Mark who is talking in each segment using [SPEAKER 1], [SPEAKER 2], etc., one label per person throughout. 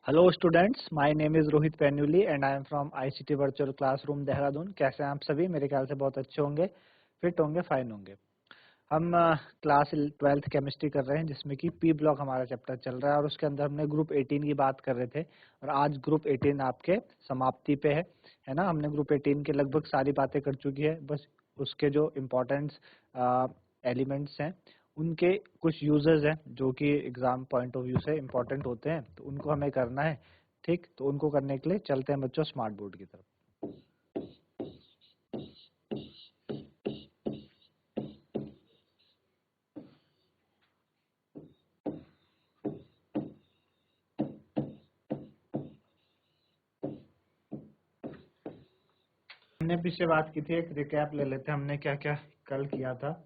[SPEAKER 1] Hello students, my name is Rohit Penyuli and I am from ICT virtual classroom Dehradun. कैसे हैं आप सभी? मेरे ख्याल से बहुत अच्छे होंगे, फिट होंगे, फाइन होंगे। हम क्लास 12th केमिस्ट्री कर रहे हैं जिसमें कि पी ब्लॉक हमारा चैप्टर चल रहा है और उसके अंदर हमने ग्रुप 18 की बात कर रहे थे और आज ग्रुप 18 आपके समाप्ति पे है ना। हमने ग्रुप 18 के लगभग सारी बातें कर चुकी है, बस उसके जो इम्पोर्टेंट्स एलिमेंट्स हैं उनके कुछ यूजेस हैं जो कि एग्जाम पॉइंट ऑफ व्यू से इम्पोर्टेंट होते हैं, तो उनको हमें करना है। ठीक, तो उनको करने के लिए चलते हैं बच्चों स्मार्ट बोर्ड की तरफ। हमने पीछे बात की थी, एक रिकैप ले लेते हैं हमने क्या क्या कल किया था।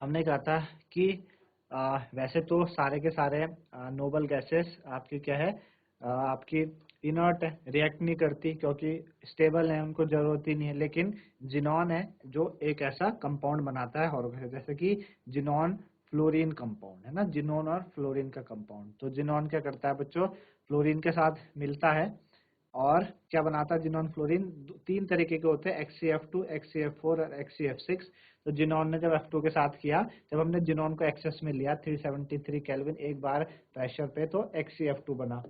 [SPEAKER 1] हमने कहा था कि वैसे तो सारे के सारे नोबल गैसेस आपकी क्या है, आपकी इनर्ट है, रिएक्ट नहीं करती क्योंकि स्टेबल है, उनको जरूरत ही नहीं है। लेकिन जिनॉन है जो एक ऐसा कंपाउंड बनाता है, और जैसे कि जिनॉन फ्लोरीन कंपाउंड है ना, जिनोन और फ्लोरीन का कंपाउंड। तो जिनॉन क्या करता है बच्चों, फ्लोरीन के साथ मिलता है और क्या बनाता है जिनॉन फ्लोरीन। तीन तरीके के होते हैं, XCF2, XCF4 और XCF6। तो जिनॉन ने जब F2 के साथ किया, जब हमने जिनॉन को एक्सेस में लिया 373 केल्विन एक बार प्रेशर पे, तो XCF2 बना।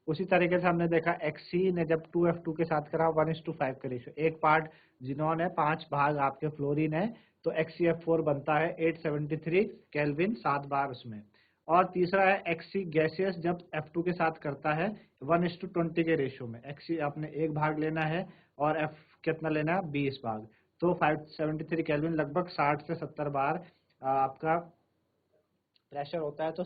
[SPEAKER 1] उसी तरीके से हमने देखा XC ने जब 2F2 के साथ करा 1:5 का रेशियो, एक पार्ट जिनॉन है, 5 भाग आपके फ्लोरीन है, तो XCF4 बनता है 873 केल्विन 7 बार उसमें। और तीसरा है XC गैसियस, जब F2 के साथ करता है 1:20 के रेशियो में। XC आपने एक भाग लेना है और F कितना लेना है, 20 भाग। तो 573 केल्विन लगभग 60 से 70 बार आपका प्रेशर होता है, तो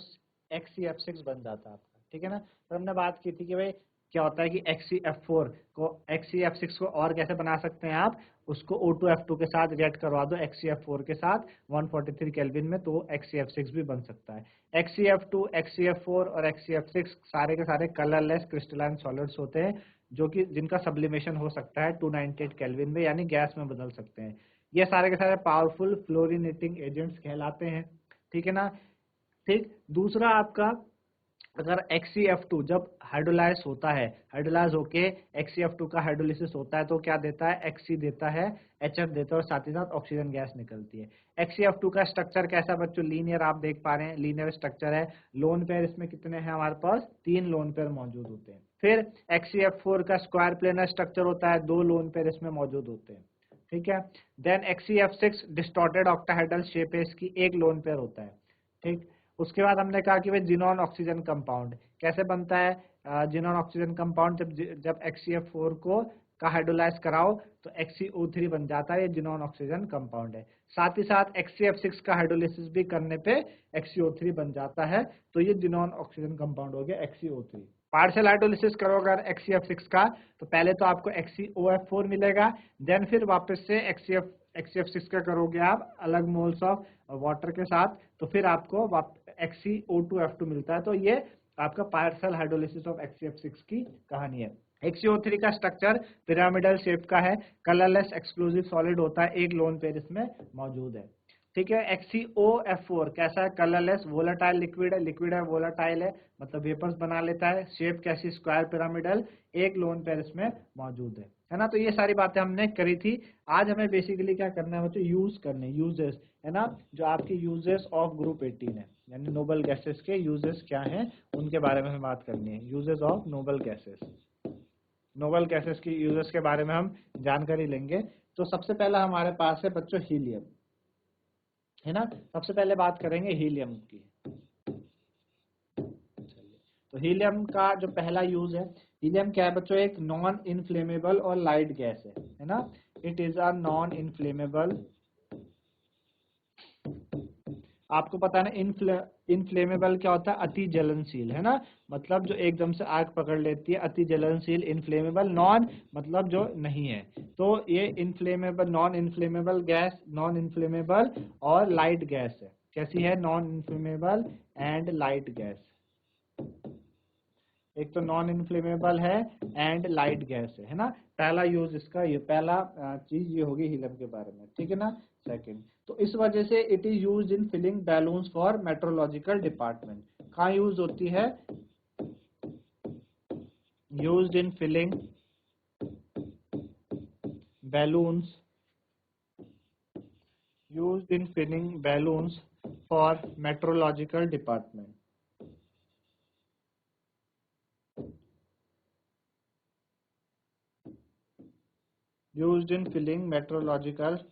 [SPEAKER 1] XCF6 बन जाता है आपका। ठीक है ना। तो हमने बात की थी कि भाई क्या होता है कि XCF6 को और कैसे बना सकते हैं आप, उसको O2F2 के साथ रिएक्ट करवा दो XCF4 के साथ 143 केल्विन में, तो XCF6 भी बन सकता है। XCF2, XCF4 और XCF6 सारे के सारे कलरलेस क्रिस्टलाइन सॉलिड्स होते हैं जो कि जिनका सब्लिमेशन हो सकता है 298 केल्विन में, यानी गैस में बदल सकते हैं। ये सारे के सारे पावरफुल फ्लोरीनेटिंग एजेंट्स कहलाते हैं। ठीक है ना। ठीक, दूसरा आपका, अगर XCF2 जब हाइड्रोलाइज होता है, हाइड्रोलाइज होके XCF2 का हाइड्रोलिसिस होता है, तो क्या देता है, Xc देता है, HF देता है और साथ ही साथ ऑक्सीजन गैस निकलती है। XCF2 का स्ट्रक्चर कैसा बच्चों, लीनियर, आप देख पा रहे हैं, लीनियर स्ट्रक्चर है। लोन पेयर इसमें कितने हैं हमारे पास, 3 लोन पेयर मौजूद होते हैं। फिर XCF4 का स्क्वायर प्लेनर स्ट्रक्चर होता है, 2 लोन पेयर इसमें मौजूद होते हैं। ठीक है। Then XCF6 distorted octahedral shape है इसकी, 1 लोन पेयर होता है। ठीक, उसके बाद हमने कहा कि भाई जिनॉन ऑक्सीजन कंपाउंड कैसे बनता है। जिनॉन ऑक्सीजन कंपाउंड जब XCF4 को का हाइड्रोलाइज कराओ तो XCO3 बन जाता है, ये जिनॉन ऑक्सीजन कंपाउंड है। साथ ही साथ XCF6 का हाइड्रोलिसिस भी करने पे XCO3 बन जाता है, तो ये जिनॉन ऑक्सीजन कंपाउंड हो गया XCO3। पार्शियल हाइड्रोलिसिस करोगे अगर XCF6 का, तो पहले तो आपको XCOF4 मिलेगा, देन फिर वापस से XCF6 का करोगे आप अलग मोल्स ऑफ वाटर के साथ, तो फिर आपको XCO2F2 मिलता है। तो ये आपका पार्शियल हाइड्रोलिसिस ऑफ XCF6 की कहानी है। XCO3 का स्ट्रक्चर पिरामिडल शेप का है, कलरलेस एक्सक्लूसिव सॉलिड होता है, एक लोन पेयर इसमें मौजूद है। ठीक है। XCOF4 कैसा है, कलरलेस वोलेटाइल लिक्विड है, लिक्विड है वोलेटाइल है, मतलब वेपर्स बना लेता है। शेप कैसी, स्क्वायर पिरामिडल, एक लोन पेयर इसमें मौजूद है ना। तो ये सारी बातें हमने करी थी। आज हमें बेसिकली क्या करना है बच्चों, यूज करने, यूजेस है ना, जो आपके यूजेस ऑफ ग्रुप 18 है, यानी नोबल गैसेस के यूजेस क्या हैं उनके बारे में हमें बात करनी है। Uses of noble gases, noble gases की यूजेस के बारे में हम जानकारी लेंगे। तो सबसे पहला हमारे पास है बच्चों हीलियम, है ना। सबसे पहले बात करेंगे हीलियम की। तो हीलियम का जो पहला यूज है, हीलियम क्या है बच्चों, एक नॉन इनफ्लेमेबल और लाइट गैस है ना। It is a non inflammable, आपको पता है ना, इनफ्लेमेबल क्या होता है, अति जलनशील, है ना, मतलब जो एकदम से आग पकड़ लेती है, अति जलनशील। इनफ्लेमेबल, नॉन मतलब जो नहीं है, तो ये inflammable, non inflammable gas, non inflammable और लाइट गैस है। कैसी है, non inflammable and light gas. एक तो नॉन इन्फ्लेमेबल है एंड लाइट गैस है ना। पहला यूज इसका, ये पहला चीज ये होगी हीलियम के बारे में, ठीक है ना। सेकंड, तो इस वजह से it is used in filling balloons for metrological department. कहाँ यूज होती है? Used in filling balloons, used in filling balloons for meteorological department. Used in filling meteorological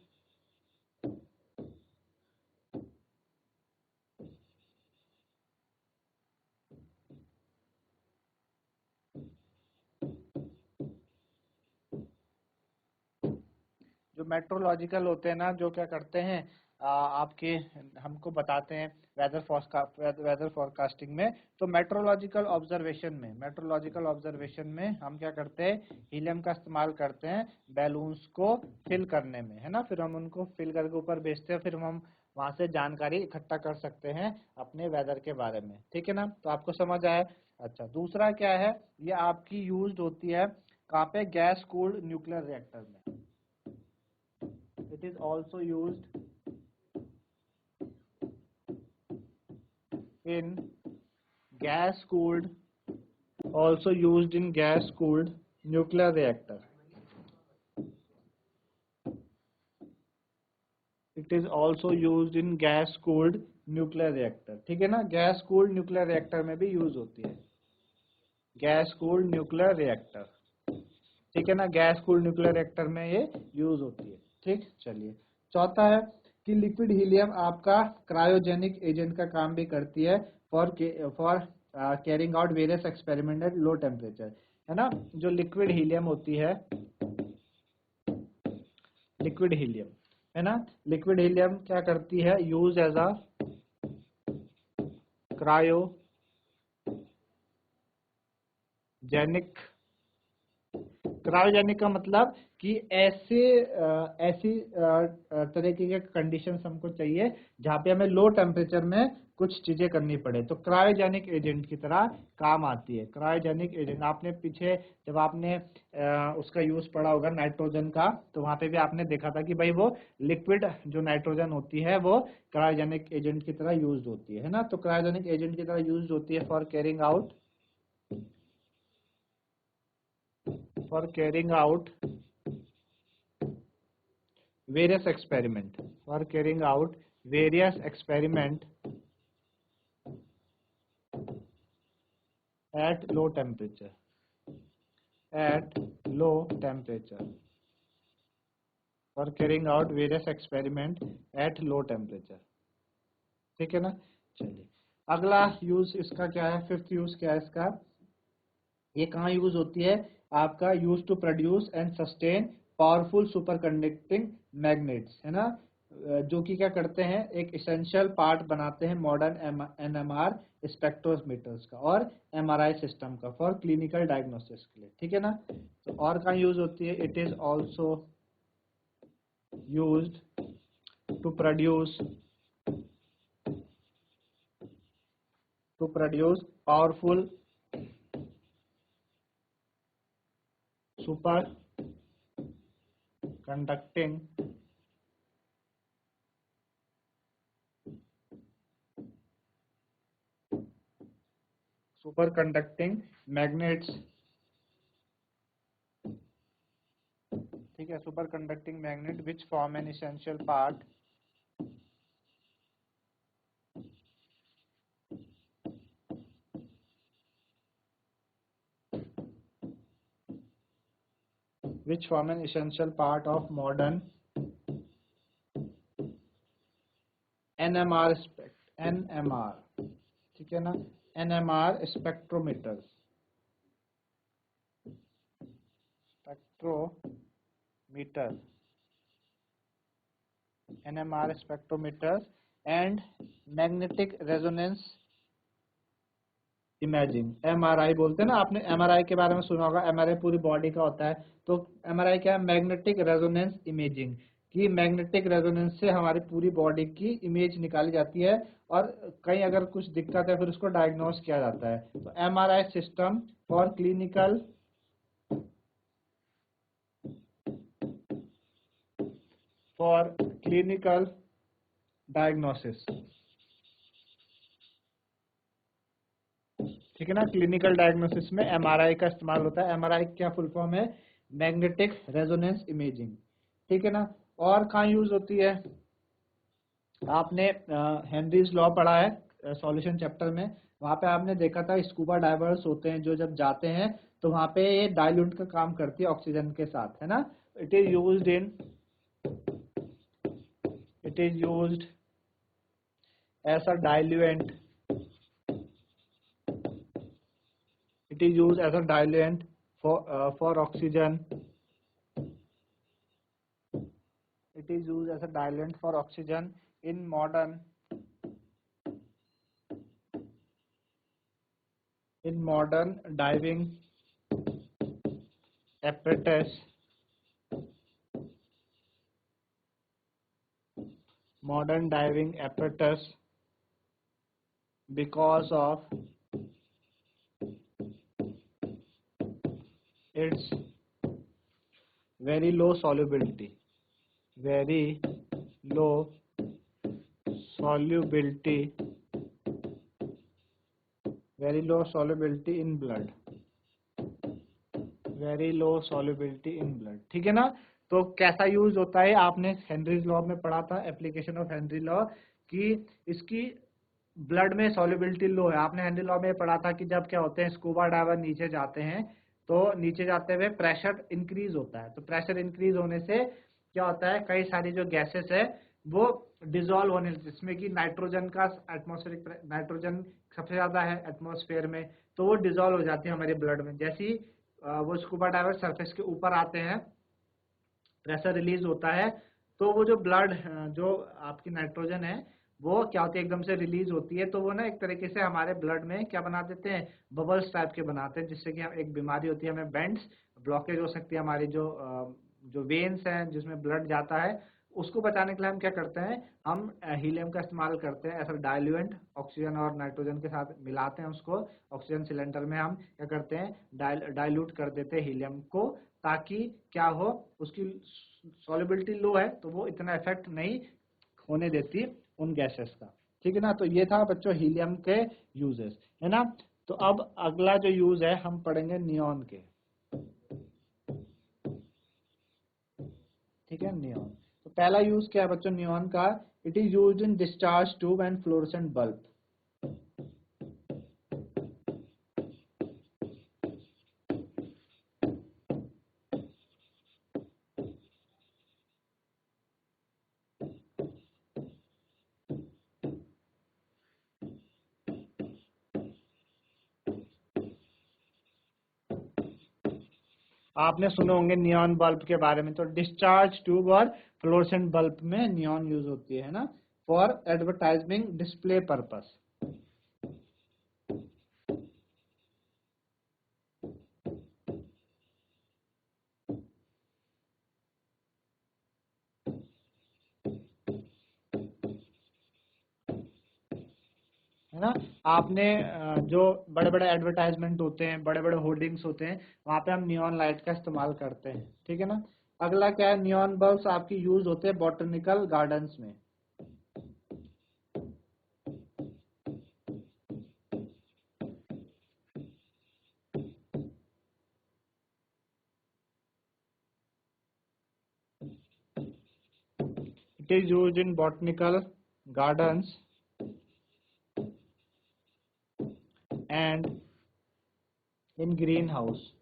[SPEAKER 1] जो मेट्रोलॉजिकल होते हैं ना, जो क्या करते हैं आपके हमको बताते हैं वेदर फोरकास्टिंग में। तो मेट्रोलॉजिकल ऑब्जर्वेशन में हम क्या करते हैं, हीलियम का इस्तेमाल करते हैं बैलून्स को फिल करने में, है ना। फिर हम उनको फिल करके ऊपर भेजते हैं, फिर हम वहां से जानकारी इकट्ठा कर सकते हैं अपने वेदर के बारे में, ठीक है ना। तो आपको समझ आया। अच्छा, दूसरा क्या है, ये आपकी यूज्ड होती है कहाँ पे? गैस कूल्ड न्यूक्लियर रिएक्टर में। It is also used in gas cooled, also used in gas cooled nuclear reactor. It is also used in gas cooled nuclear reactor, ठीक है ना। गैस कूल्ड न्यूक्लियर रिएक्टर में भी use होती है, gas cooled nuclear reactor, ठीक है ना। गैस कूल्ड न्यूक्लियर रिएक्टर में ये यूज होती है, ठीक। चलिए, चौथा है कि लिक्विड हीलियम आपका क्रायोजेनिक एजेंट का काम भी करती है for carrying out various experiment at low temperature, है ना। जो लिक्विड हीलियम होती है, लिक्विड हीलियम, है ना, लिक्विड हीलियम क्या करती है? Use as a cryogenic. Cryogenic का मतलब कि ऐसी तरीके के कंडीशंस हमको चाहिए जहाँ पे हमें लो टेम्परेचर में कुछ चीजें करनी पड़े, तो क्रायोजेनिक एजेंट की तरह काम आती है। क्रायोजेनिक एजेंट, आपने पीछे जब आपने उसका यूज पढ़ा होगा नाइट्रोजन का, तो वहां पे भी आपने देखा था कि भाई वो लिक्विड जो नाइट्रोजन होती है वो क्रायोजेनिक एजेंट की तरह यूज होती है ना। तो क्रायोजेनिक एजेंट की तरह यूज होती है for carrying out various experiment for carrying out various experiment at low temperature for carrying out various experiment at low temperature, ठीक है ना। चलिए, अगला यूज इसका क्या है? फिफ्थ यूज क्या है इसका? ये कहाँ यूज होती है? आपका use to produce and sustain powerful super conducting magnets, है ना। जो कि क्या करते हैं, एक इसेंशियल पार्ट बनाते हैं मॉडर्न एनएमआर स्पेक्ट्रोमीटर्स का और एमआरआई सिस्टम का फॉर क्लिनिकल डायग्नोसिस के लिए, ठीक है ना। तो और कहाँ यूज होती है? It is also used to produce powerful super conducting magnets, ठीक है। Super conducting magnet which form an essential part of modern NMR, ठीक है ना, NMR spectrometers and magnetic resonance imaging, MRI बोलते हैं ना। आपने एमआरआई के बारे में सुना होगा, एमआरआई पूरी बॉडी का होता है। तो एमआरआई क्या है? मैग्नेटिक रेजोनेंस इमेजिंग, कि मैग्नेटिक रेजोनेंस से हमारी पूरी बॉडी की इमेज निकाली जाती है और कहीं अगर कुछ दिक्कत है फिर उसको डायग्नोस किया जाता है। तो MRI system for clinical diagnosis, ठीक है ना। क्लिनिकल डायग्नोसिस में एमआरआई का इस्तेमाल होता है। एमआरआई क्या फुल फॉर्म है? मैग्नेटिक रेजोनेंस इमेजिंग, ठीक है ना। और कहाँ यूज होती है? आपने हेनरीज लॉ पढ़ा है सॉल्यूशन चैप्टर में, वहां पे आपने देखा था स्कूबा डाइवर्स होते हैं जो जब जाते हैं तो वहां पे ये डाइल्यूट का काम करती है ऑक्सीजन के साथ, है ना। It is used as a diluent, it is used as a diluent for oxygen. It is used as a diluent for oxygen in modern diving apparatus, because of its very low solubility in blood, ठीक है ना। तो कैसा use होता है? आपने Henry's law में पढ़ा था, एप्लीकेशन ऑफ हेनरी लॉ, कि इसकी ब्लड में सॉल्युबिलिटी लो है। आपने हेनरी लॉ में पढ़ा था कि जब क्या होते हैं स्कूबा डाइवर नीचे जाते हैं तो नीचे जाते हुए प्रेशर इंक्रीज होता है। तो प्रेशर इंक्रीज होने से क्या होता है, कई सारी जो गैसेस है वो डिसॉल्व होने, जिसमें कि नाइट्रोजन का एटमॉस्फेरिक नाइट्रोजन सबसे ज्यादा है एटमॉस्फेयर में, तो वो डिसॉल्व हो जाती है हमारे ब्लड में। जैसे ही वो स्कूबा डाइवर सरफेस के ऊपर आते हैं, प्रेशर रिलीज होता है, तो वो जो ब्लड जो आपकी नाइट्रोजन है वो क्या होती है, एकदम से रिलीज होती है। तो वो ना एक तरीके से हमारे ब्लड में क्या बना देते हैं, बबल्स टाइप के बनाते हैं, जिससे कि हम एक बीमारी होती है, हमें बेंड्स ब्लॉकेज हो सकती है हमारी जो वेन्स हैं जिसमें ब्लड जाता है। उसको बचाने के लिए हम क्या करते हैं, हम हीलियम का इस्तेमाल करते हैं ऐसा डाइल्यूएंट, ऑक्सीजन और नाइट्रोजन के साथ मिलाते हैं उसको। ऑक्सीजन सिलेंडर में हम क्या करते हैं, डाइल्यूट कर देते हैं हीलियम को, ताकि क्या हो, उसकी सॉल्युबिलिटी लो है तो वो इतना इफेक्ट नहीं होने देती उन गैसेस का, ठीक है ना। तो ये था बच्चों हीलियम के यूजेस, है ना। तो अब अगला जो यूज है हम पढ़ेंगे नियॉन के, ठीक है, नियॉन। तो पहला यूज क्या है बच्चों नियॉन का? It is used in discharge tube and fluorescent bulb. आपने सुने होंगे नियॉन बल्ब के बारे में। तो डिस्चार्ज ट्यूब और फ्लोरेसेंट बल्ब में नियॉन यूज होती है ना, फॉर एडवर्टाइजिंग डिस्प्ले पर्पस। है ना। आपने जो बड़े बड़े एडवर्टाइजमेंट होते हैं, बड़े बड़े होर्डिंग्स होते हैं, वहां पे हम नियॉन लाइट का इस्तेमाल करते हैं, ठीक है ना। अगला क्या है, नियॉन बल्ब्स आपकी यूज होते हैं बॉटनिकल गार्डन्स में। It is used in botanical gardens and in green house,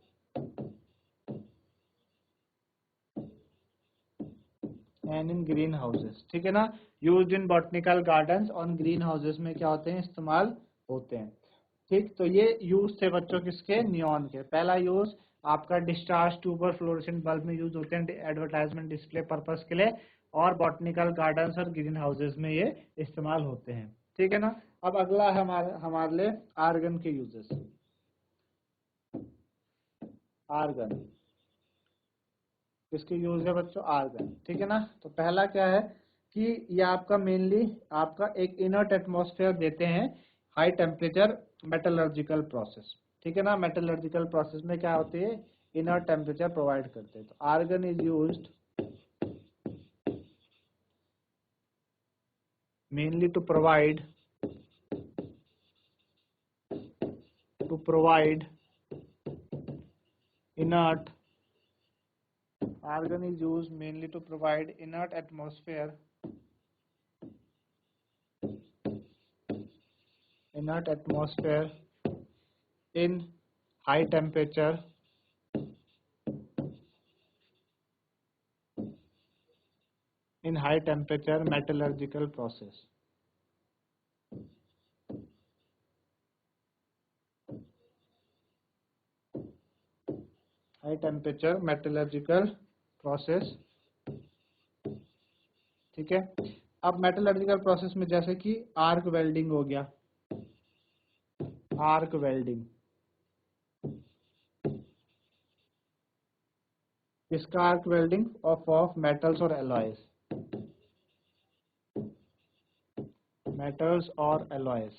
[SPEAKER 1] ठीक है ना। यूज्ड इन बॉटनिकल गार्डन्स और ग्रीन हाउसेस में क्या होते हैं, इस्तेमाल होते हैं, ठीक। तो ये यूज थे बच्चों किसके, नियॉन के। पहला यूज आपका डिस्चार्ज ट्यूब और फ्लोरेसेंट बल्ब में यूज होते हैं एडवर्टाइजमेंट डिस्प्ले पर्पस के लिए, और बॉटनिकल गार्डन्स और ग्रीन हाउसेस में ये इस्तेमाल होते हैं, ठीक है ना। अब अगला है हमारे लिए आर्गन के यूजेस। आर्गन, किसके यूज है बच्चों, आर्गन, ठीक है ना। तो पहला क्या है कि ये आपका मेनली आपका एक इनर्ट एटमॉस्फेयर देते हैं हाई टेम्परेचर मेटलर्जिकल प्रोसेस, ठीक है ना। मेटलर्जिकल प्रोसेस में क्या होती है, इनर्ट टेम्परेचर प्रोवाइड करते हैं। तो argon is used mainly to provide inert, argon is used mainly to provide inert atmosphere in high temperature metallurgical process. High temperature metallurgical process, ठीक है। अब मेटलर्जिकल प्रोसेस में जैसे कि आर्क वेल्डिंग हो गया, आर्क वेल्डिंग किसका, आर्क वेल्डिंग ऑफ मेटल्स और एलॉयज, मेटल्स और एलॉयज,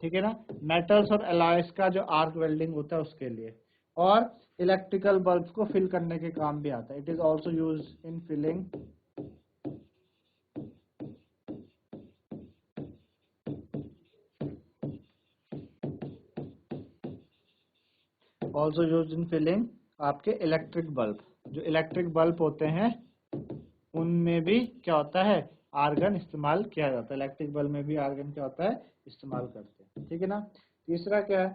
[SPEAKER 1] ठीक है ना। मेटल्स और एलॉयज का जो आर्क वेल्डिंग होता है उसके लिए, और इलेक्ट्रिकल बल्ब को फिल करने के काम भी आता है। It is also use in filling आपके इलेक्ट्रिक बल्ब, जो इलेक्ट्रिक बल्ब होते हैं उनमें भी क्या होता है, आर्गन इस्तेमाल किया जाता है। इलेक्ट्रिक बल्ब में भी आर्गन क्या होता है, इस्तेमाल करते हैं, ठीक है ना। तीसरा क्या है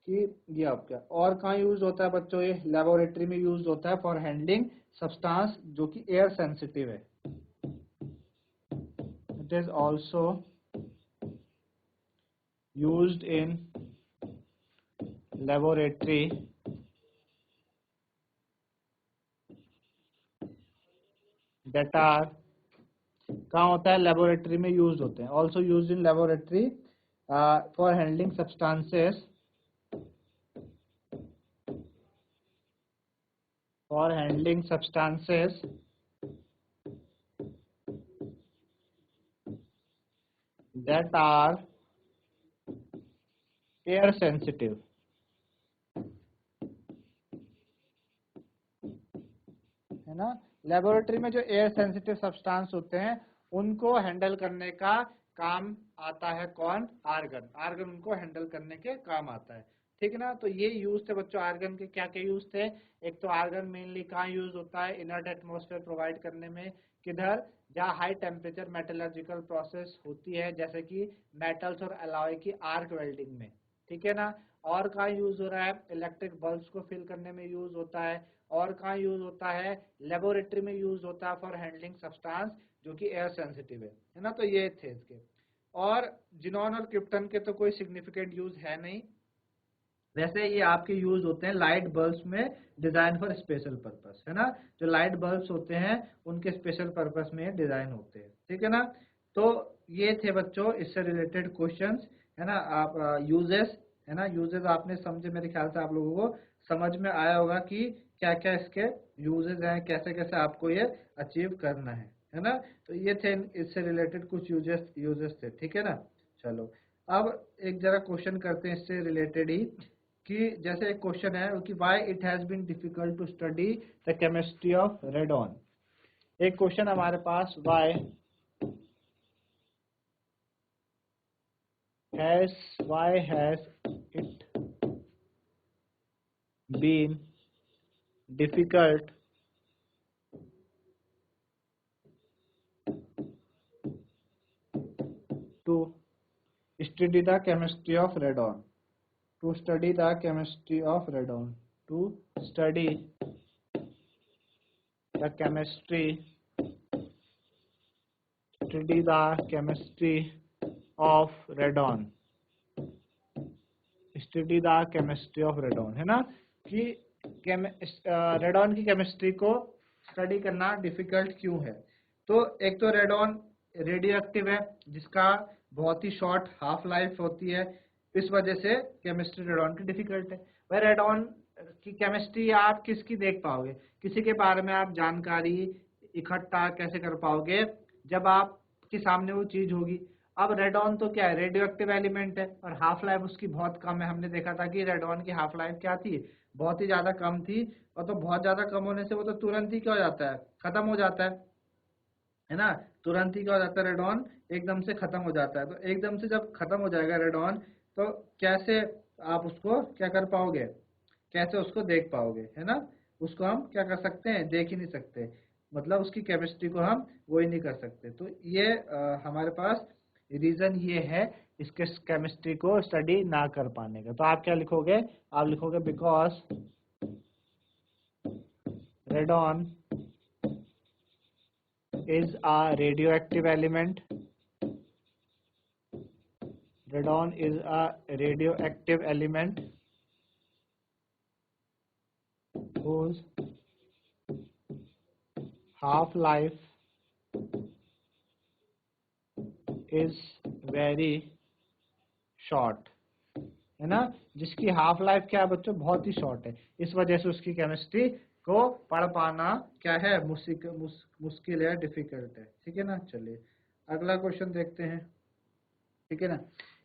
[SPEAKER 1] कि ये आपका और कहाँ यूज होता है बच्चों, ये लेबोरेटरी में यूज होता है फॉर हैंडलिंग सब्सटेंस जो कि एयर सेंसिटिव है। It is also used in laboratory that are, कहाँ होता है, लेबोरेटरी में यूज होते हैं। Also use in laboratory for handling substances that are air sensitive, है ना। लेबोरेटरी में जो एयर सेंसिटिव सब्सटेंस होते हैं उनको हैंडल करने का काम आता है कौन, आर्गन। आर्गन उनको हैंडल करने के काम आता है, ठीक है ना। तो ये यूज थे बच्चों आर्गन के, क्या क्या यूज थे। एक तो आर्गन मेनली कहाँ यूज होता है, इनर्ट एटमॉस्फेयर प्रोवाइड करने में, किधर, जहाँ हाई टेम्परेचर मेटलर्जिकल प्रोसेस होती है, जैसे कि मेटल्स और अलॉय की आर्क वेल्डिंग में, ठीक है ना। और कहाँ यूज हो रहा है, इलेक्ट्रिक बल्ब्स को फिल करने में यूज होता है। और कहाँ यूज होता है, लेबोरेटरी में यूज होता है फॉर हैंडलिंग सब्सटेंस जो कि एयर सेंसिटिव है ना। तो ये थे इसके। और जिनॉन और क्रिप्टन के तो कोई सिग्निफिकेंट यूज है नहीं। वैसे ये आपके यूज होते हैं लाइट बल्ब्स में, डिजाइन फॉर स्पेशल पर्पस, है ना। जो लाइट बल्ब्स होते हैं उनके स्पेशल पर्पस में डिजाइन होते हैं, ठीक है ना। तो ये थे बच्चों इससे रिलेटेड क्वेश्चंस, है ना। आप यूजेस, है ना, यूजेस आपने समझे, मेरे ख्याल से आप लोगों को समझ में आया होगा कि क्या क्या इसके यूजेस हैं, कैसे कैसे आपको ये अचीव करना है ना। तो ये थे इससे रिलेटेड कुछ यूजेस थे, ठीक है ना। चलो अब एक जरा क्वेश्चन करते हैं इससे रिलेटेड ही, कि जैसे एक क्वेश्चन है कि why it has been difficult to study the chemistry of radon. एक क्वेश्चन हमारे पास, why has it been difficult to study the chemistry of radon, to study the chemistry of radon, to study the chemistry of radon, study the chemistry of radon, है ना। कि radon की chemistry को study करना difficult क्यों है। तो एक तो रेडॉन रेडियो एक्टिव है, जिसका बहुत ही शॉर्ट हाफ लाइफ होती है, इस वजह से केमिस्ट्री रेडॉन की डिफिकल्ट है। वह रेडॉन की केमिस्ट्री आप किसकी देख पाओगे, किसी के बारे में आप जानकारी इकट्ठा कैसे कर पाओगे जब आपके सामने वो चीज होगी। अब रेडॉन तो क्या है, रेडियो एक्टिव एलिमेंट है और हाफ लाइफ उसकी बहुत कम है। हमने देखा था कि रेडॉन की हाफ लाइफ क्या थी, बहुत ही ज्यादा कम थी। और तो बहुत ज्यादा कम होने से वो तो तुरंत ही क्या हो जाता है, खत्म हो जाता है ना। तुरंत ही क्या हो जाता है, रेडॉन एकदम से खत्म हो जाता है। तो एकदम से जब खत्म हो जाएगा रेडॉन, तो कैसे आप उसको क्या कर पाओगे, कैसे उसको देख पाओगे, है ना। उसको हम क्या कर सकते हैं, देख ही नहीं सकते, मतलब उसकी केमिस्ट्री को हम वो ही नहीं कर सकते। तो ये हमारे पास रीजन ये है इसके केमिस्ट्री को स्टडी ना कर पाने का। तो आप क्या लिखोगे, आप लिखोगे because radon is a radioactive element. Radon is a radioactive element whose half-life is very short, है ना। जिसकी हाफ लाइफ क्या है बच्चों, बहुत ही शॉर्ट है। इस वजह से उसकी केमिस्ट्री को पढ़ पाना क्या है, मुश्किल है, डिफिकल्ट है। ठीक है ना। चलिए अगला क्वेश्चन देखते हैं। ठीक है ना।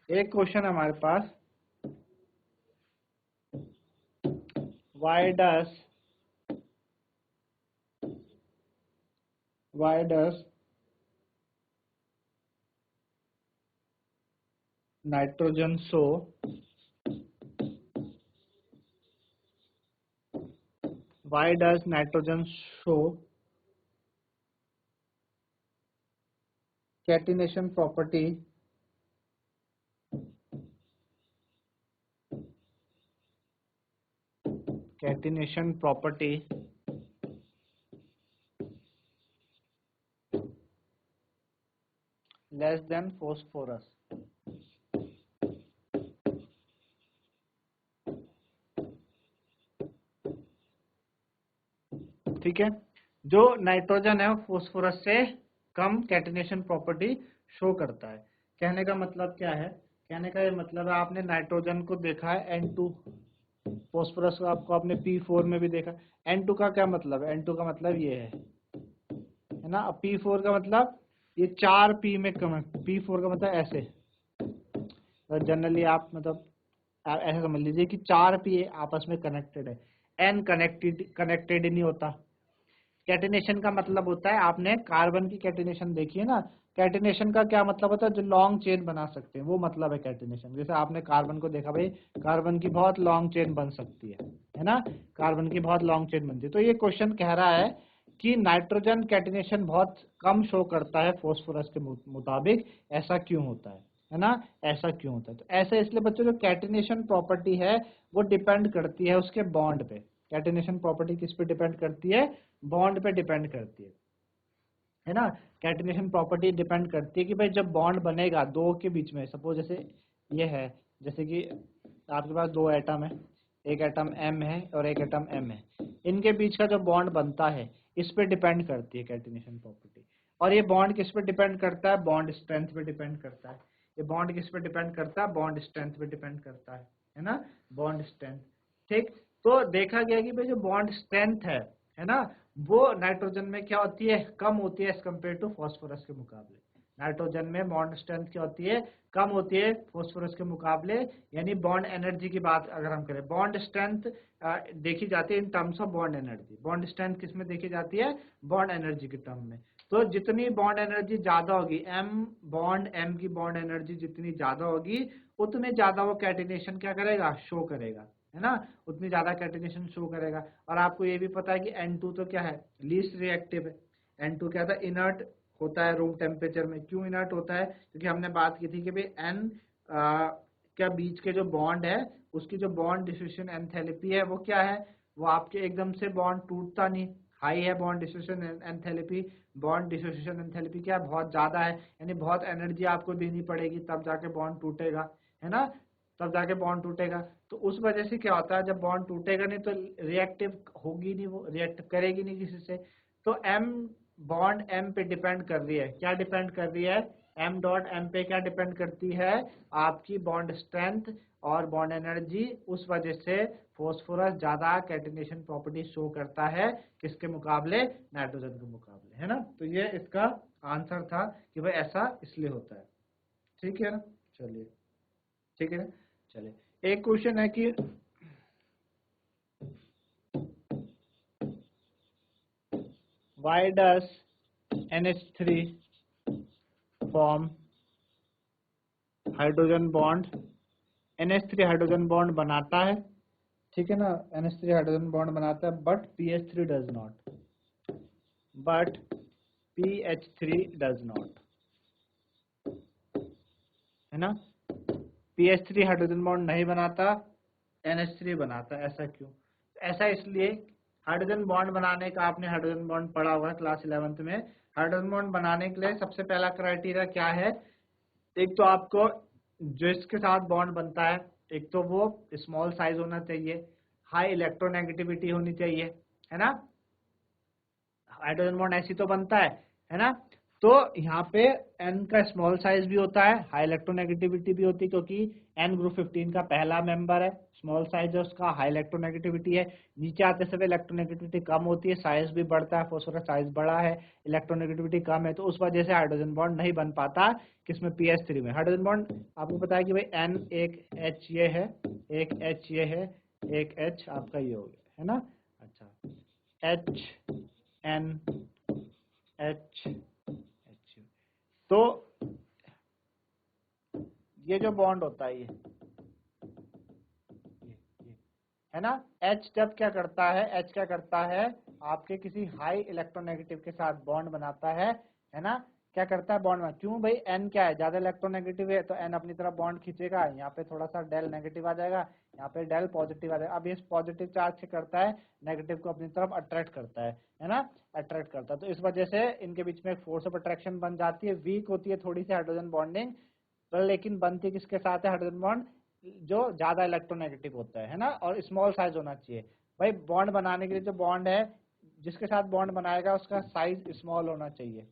[SPEAKER 1] एक क्वेश्चन हमारे पास, why does nitrogen show catenation property less than phosphorus? ठीक है, जो नाइट्रोजन है वो फोस्फोरस से कम कैटिनेशन प्रॉपर्टी शो करता है। कहने का मतलब क्या है, कहने का ये मतलब है आपने नाइट्रोजन को देखा है N2, फोस्फोरस को आपको आपने P4 में भी देखा। N2 का क्या मतलब है, N2 का मतलब ये है ना। P4 का मतलब ये 4P में कम है, P4 का मतलब ऐसे। तो जनरली आप मतलब आप ऐसे समझ लीजिए कि 4P आपस में कनेक्टेड है, N कनेक्टेड ही नहीं होता। कैटिनेशन का मतलब होता है, आपने कार्बन की कैटिनेशन देखी है ना, कैटिनेशन का क्या मतलब होता है, जो लॉन्ग चेन बना सकते हैं, वो मतलब है कैटिनेशन। जैसे आपने कार्बन को देखा, भाई कार्बन की बहुत लॉन्ग चेन बन सकती है ना, कार्बन की बहुत लॉन्ग चेन बनती है। तो ये क्वेश्चन कह रहा है कि नाइट्रोजन कैटिनेशन बहुत कम शो करता है फोस्फोरस के मुताबिक, ऐसा क्यों होता है ना, ऐसा क्यों होता है। तो ऐसा इसलिए बच्चों, जो कैटिनेशन प्रॉपर्टी है वो डिपेंड करती है उसके बॉन्ड पे। कैटिनेशन प्रॉपर्टी किस पे डिपेंड करती है, बॉन्ड पे डिपेंड करती है ना। कैटिनेशन प्रॉपर्टी डिपेंड करती है कि भाई जब बॉन्ड बनेगा दो के बीच में, सपोज जैसे ये है, जैसे कि आपके पास दो एटम है, एक एटम M है और एक एटम M है, इनके बीच का जो बॉन्ड बनता है इस पे डिपेंड करती है कैटिनेशन प्रॉपर्टी। और ये बॉन्ड किस पे डिपेंड करता है, बॉन्ड स्ट्रेंथ पे डिपेंड करता है। ये बॉन्ड किस पे डिपेंड करता है, बॉन्ड स्ट्रेंथ पे डिपेंड करता है ना, बॉन्ड स्ट्रेंथ। ठीक, तो देखा गया कि भाई जो बॉन्ड स्ट्रेंथ है ना, वो नाइट्रोजन में क्या होती है, कम होती है एज कम्पेयर टू फॉस्फोरस के मुकाबले। नाइट्रोजन में बॉन्ड स्ट्रेंथ क्या होती है, कम होती है फॉस्फोरस के मुकाबले। यानी बॉन्ड एनर्जी की बात अगर हम करें, बॉन्ड स्ट्रेंथ देखी जाती है in terms of bond energy. Bond strength किस में देखी जाती है, बॉन्ड एनर्जी के टर्म में। तो जितनी बॉन्ड एनर्जी ज्यादा होगी, M की बॉन्ड एनर्जी जितनी ज्यादा होगी, उतने ज्यादा वो कैटिनेशन क्या करेगा, शो करेगा, है ना, उतनी ज्यादा कैटिनेशन शो करेगा। और आपको ये भी पता है कि N2 तो क्या है, लीस्ट रिएक्टिव है। N2 क्या था, इनर्ट होता है रूम टेम्परेचर में। क्यों इनर्ट होता है, क्योंकि हमने बात की थी कि भाई N क्या बीच के जो बॉन्ड है उसकी जो बॉन्ड डिस्ट्रीब्यूशन एंथैल्पी है वो क्या है, वो आपके एकदम से बॉन्ड टूटता नहीं, हाई है bond distribution enthalpy. Bond distribution enthalpy क्या है, बहुत ज्यादा है, यानी बहुत एनर्जी आपको देनी पड़ेगी तब जाके बॉन्ड टूटेगा, है ना, तब जाके बॉन्ड टूटेगा। तो उस वजह से क्या होता है, जब बॉन्ड टूटेगा नहीं तो रिएक्टिव होगी नहीं, वो रिएक्ट करेगी नहीं किसी से। तो बॉन्ड M पे डिपेंड कर रही है, क्या डिपेंड कर रही है, M.M पे क्या डिपेंड करती है, आपकी बॉन्ड स्ट्रेंथ और बॉन्ड एनर्जी। उस वजह से फॉस्फोरस ज्यादा कैटिनेशन प्रॉपर्टी शो करता है किसके मुकाबले, नाइट्रोजन के मुकाबले, है ना। तो ये इसका आंसर था कि भाई ऐसा इसलिए होता है। ठीक है ना, चलिए ठीक है ना। चलिए एक क्वेश्चन है कि why does NH3 form hydrogen bond. NH3 hydrogen bond बनाता है, ठीक है ना, NH3 हाइड्रोजन बॉन्ड बनाता है, but PH3 does not, but PH3 does not, है ना। PH3 हाइड्रोजन बॉन्ड नहीं बनाता, NH3 बनाता है। ऐसा क्यों? ऐसा इसलिए, हाइड्रोजन बॉन्ड बनाने का आपने हाइड्रोजन बॉन्ड पढ़ा होगा क्लास 11th में। हाइड्रोजन बॉन्ड बनाने के लिए सबसे पहला क्राइटेरिया क्या है, एक तो आपको जिसके साथ बॉन्ड बनता है, एक तो वो स्मॉल साइज होना चाहिए, हाई इलेक्ट्रोनेगेटिविटी होनी चाहिए, है ना। हाइड्रोजन बॉन्ड ऐसी तो बनता है ना। तो यहाँ पे N का स्मॉल साइज भी होता है, हाई इलेक्ट्रोनेगेटिविटी भी होती है, क्योंकि N ग्रुप 15 का पहला मेंबर है, स्मॉल साइज है उसका, हाई इलेक्ट्रोनेगेटिविटी है। नीचे आते समय इलेक्ट्रोनेगेटिविटी कम होती है, साइज भी बढ़ता है, फॉस्फोरस साइज बड़ा है, इलेक्ट्रोनेगेटिविटी कम है, तो उस वजह से हाइड्रोजन बॉन्ड नहीं बन पाता किसमें, PH3 में। हाइड्रोजन बॉन्ड आपको पता है कि भाई N एक H ये है, एक H ये है, एक H आपका ये हो गया, है ना। अच्छा, H N H, तो ये जो बॉन्ड होता है ये है ना, H जब क्या करता है, H क्या करता है, आपके किसी हाई इलेक्ट्रोनेगेटिव के साथ बॉन्ड बनाता है ना। क्या करता है, बॉन्ड में, क्यों भाई, N क्या है, ज्यादा इलेक्ट्रोनेगेटिव है, तो N अपनी तरफ बॉन्ड खींचेगा, यहाँ पे थोड़ा सा डेल नेगेटिव आ जाएगा, यहाँ पे डेल पॉजिटिव आ जाएगा। अब ये पॉजिटिव चार्ज से करता है, नेगेटिव को अपनी तरफ अट्रैक्ट करता है ना, अट्रैक्ट करता है। तो इस वजह से इनके बीच में एक फोर्स ऑफ अट्रैक्शन बन जाती है, वीक होती है थोड़ी सी हाइड्रोजन बॉन्डिंग, पर लेकिन बनती किसके साथ है, हाइड्रोजन बॉन्ड जो ज्यादा इलेक्ट्रोनेगेटिव होता है ना, और स्मॉल साइज होना चाहिए। भाई बॉन्ड बनाने के लिए जो बॉन्ड है, जिसके साथ बॉन्ड बनाएगा उसका साइज स्मॉल होना चाहिए,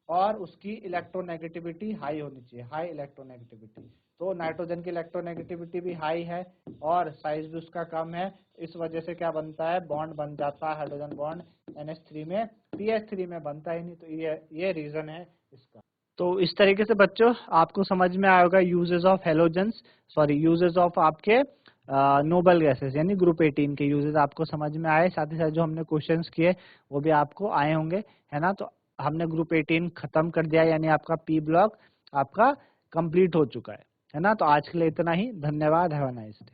[SPEAKER 1] और उसकी इलेक्ट्रोनेगेटिविटी हाई होनी चाहिए, हाई इलेक्ट्रोनेगेटिविटी। तो नाइट्रोजन की इलेक्ट्रोनेगेटिविटी भी हाई है और साइज भी उसका कम है, इस वजह से क्या बनता है, बॉन्ड बन जाता है हाइड्रोजन बॉन्ड NH3 में, PH3 में बनता ही नहीं। तो ये रीजन है इसका। तो इस तरीके से बच्चों आपको समझ में आएगा uses of halogens, sorry uses of आपके नोबल गैसेस, यानी ग्रुप 18 के यूजेस आपको समझ में आए। साथ ही साथ जो हमने क्वेश्चंस किए वो भी आपको आए होंगे, है ना। तो हमने ग्रुप 18 खत्म कर दिया, यानी आपका P ब्लॉक आपका कंप्लीट हो चुका है ना। तो आज के लिए इतना ही, धन्यवाद, हैव अ नाइस डे।